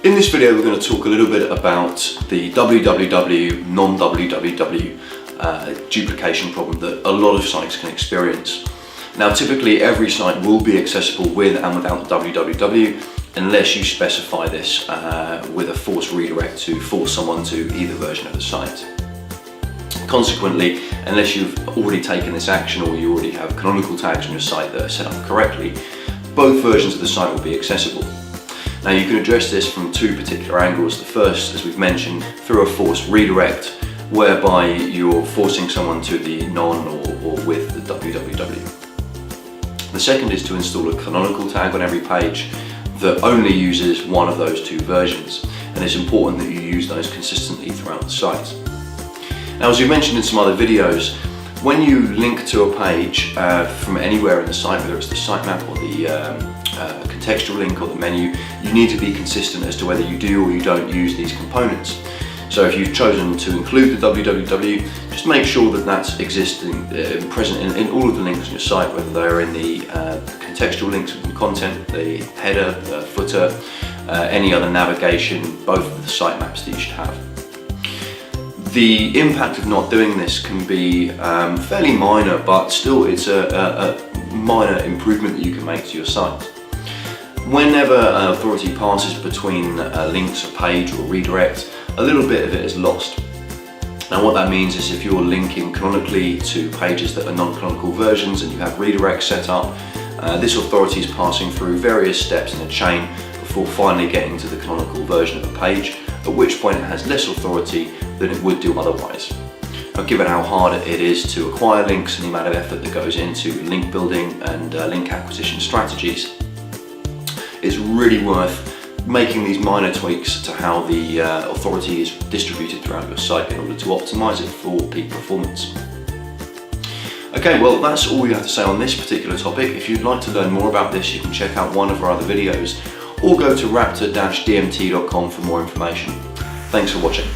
In this video we're going to talk a little bit about the WWW Non-WWW duplication problem that a lot of sites can experience. Now typically every site will be accessible with and without the WWW unless you specify this with a force redirect to force someone to either version of the site. Consequently, unless you've already taken this action or you already have canonical tags on your site that are set up correctly, both versions of the site will be accessible. Now you can address this from two particular angles. The first, as we've mentioned, through a force redirect, whereby you're forcing someone to the non or with the WWW. The second is to install a canonical tag on every page that only uses one of those two versions, and it's important that you use those consistently throughout the site. Now, as we mentioned in some other videos, when you link to a page from anywhere in the site, whether it's the sitemap or the contextual link or the menu, you need to be consistent as to whether you do or you don't use these components. So if you've chosen to include the WWW, just make sure that that's present in all of the links on your site, whether they're in the contextual links within content, the header, the footer, any other navigation, both of the sitemaps that you should have. The impact of not doing this can be fairly minor, but still it's a minor improvement that you can make to your site. Whenever authority passes between links, a page or a redirect, a little bit of it is lost. Now what that means is if you're linking canonically to pages that are non-canonical versions and you have redirects set up, this authority is passing through various steps in a chain before finally getting to the canonical version of a page, at which point it has less authority than it would do otherwise. Now, given how hard it is to acquire links and the amount of effort that goes into link building and link acquisition strategies, it's really worth making these minor tweaks to how the authority is distributed throughout your site in order to optimize it for peak performance. Okay, well that's all we have to say on this particular topic. If you'd like to learn more about this, you can check out one of our other videos or go to raptor-dmt.com for more information. Thanks for watching.